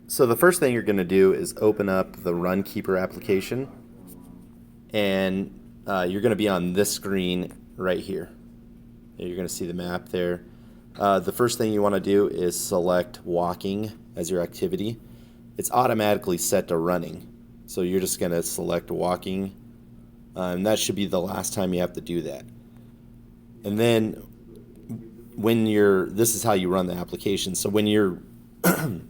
So the first thing you're going to do is open up the Runkeeper application, and you're going to be on this screen right here. You're going to see the map there. The first thing you want to do is select walking as your activity. It's automatically set to running, so you're just going to select walking, and that should be the last time you have to do that. And then this is how you run the application. So when you're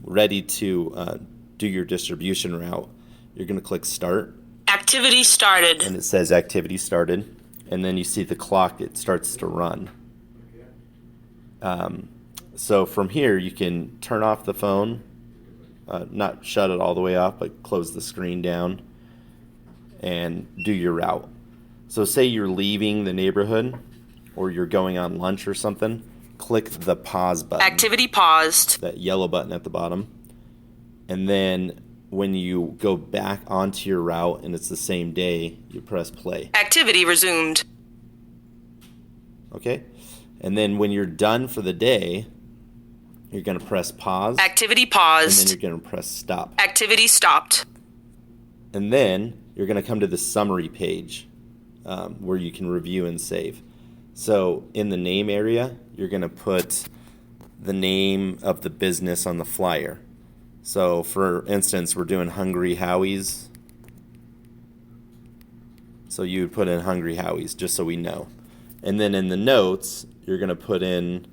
ready to do your distribution route, you're going to click Start. Activity started. And it says Activity started. And then you see the clock, it starts to run. So from here, you can turn off the phone, not shut it all the way off, but close the screen down and do your route. So say you're leaving the neighborhood or you're going on lunch or something, click the pause button. Activity paused. That yellow button at the bottom. And then when you go back onto your route and it's the same day, you press play. Activity resumed. Okay? And then when you're done for the day, you're going to press pause. Activity paused. And then you're going to press stop. Activity stopped. And then you're going to come to the summary page where you can review and save. So in the name area, you're going to put the name of the business on the flyer. So for instance, we're doing Hungry Howie's. So you would put in Hungry Howie's just so we know. And then in the notes, you're going to put in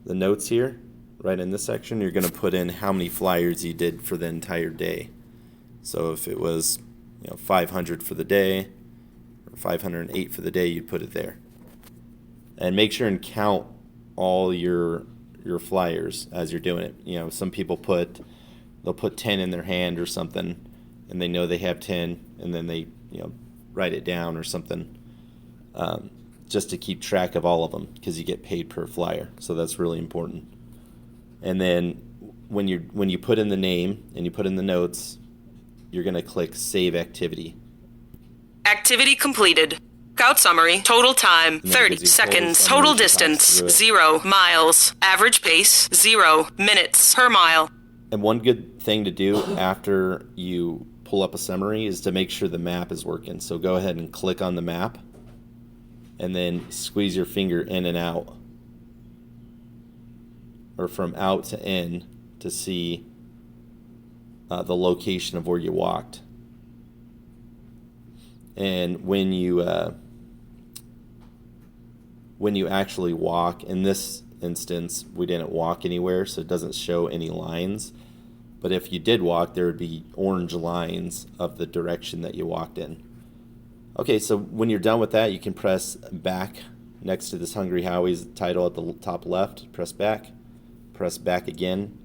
the notes here, right in this section. You're going to put in how many flyers you did for the entire day. So if it was 500 for the day or 508 for the day, you'd put it there. And make sure and count all your flyers as you're doing it. Some people they'll put 10 in their hand or something, and they know they have 10, and then they write it down or something, just to keep track of all of them, because you get paid per flyer. So that's really important. And then when you put in the name and you put in the notes, you're going to click Save Activity. Activity completed. Scout summary. Total time, 30 seconds. Total distance, 0 miles. Average pace, 0 minutes per mile. And one good thing to do after you pull up a summary is to make sure the map is working. So go ahead and click on the map and then squeeze your finger in and out, or from out to in, to see the location of where you walked. And when you actually walk, in this instance, we didn't walk anywhere, so it doesn't show any lines. But if you did walk, there would be orange lines of the direction that you walked in. Okay, so when you're done with that, you can press back next to this Hungry Howie's title at the top left. Press back again,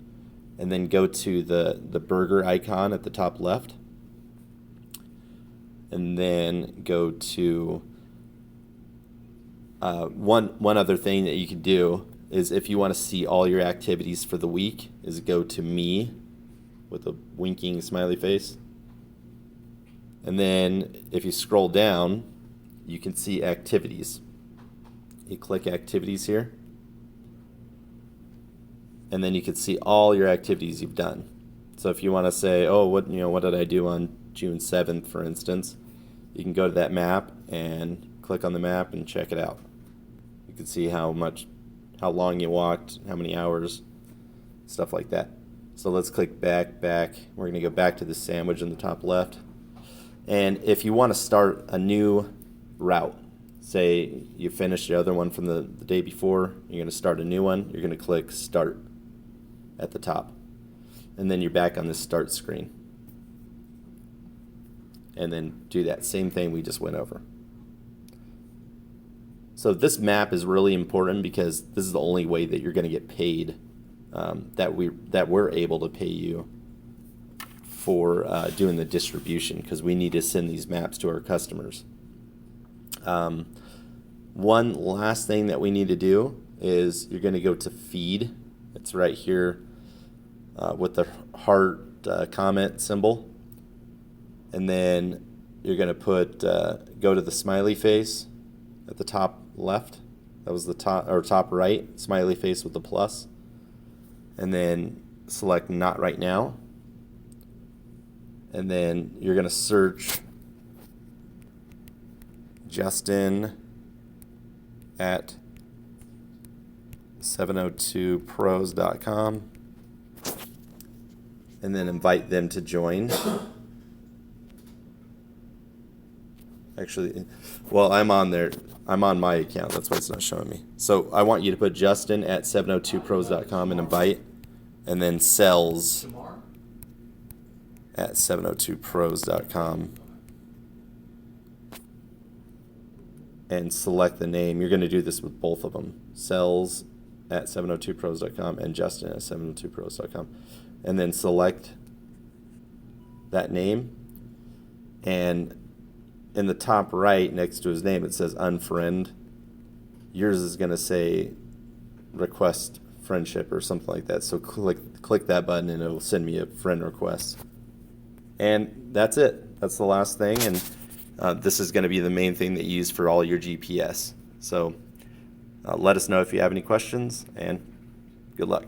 and then go to the burger icon at the top left. And then go to one other thing that you could do is, if you want to see all your activities for the week, is go to Me with a winking smiley face. And then if you scroll down, you can see activities. You click activities here, and then you can see all your activities you've done. So if you want to say, oh, what did I do on June 7th, for instance, you can go to that map and click on the map and check it out. You can see how long you walked, how many hours, stuff like that. So let's click back. We're going to go back to the sandwich in the top left. And if you want to start a new route, say you finished the other one from the day before, you're going to start a new one, you're going to click Start at the top. And then you're back on the Start screen. And then do that same thing we just went over. So this map is really important because this is the only way that you're going to get paid, that we're able to pay you for doing the distribution, because we need to send these maps to our customers. One last thing that we need to do is you're going to go to Feed. It's right here with the heart comment symbol. And then you're going to go to the smiley face at the top left. That was the top right, smiley face with the plus. And then select Not Right Now. and then you're going to search Justin at 702pros.com, and then invite them to join. Actually, well, I'm on there. I'm on my account. That's why it's not showing me. So I want you to put Justin at 702pros.com and invite, and then Sells at 702pros.com, and select the name. You're going to do this with both of them. Sells at 702pros.com and Justin at 702pros.com. And then select that name. And in the top right, next to his name, it says unfriend. Yours is going to say request friendship or something like that. So click that button and it'll send me a friend request. And that's it. That's the last thing. And this is going to be the main thing that you use for all your GPS. So let us know if you have any questions, and good luck.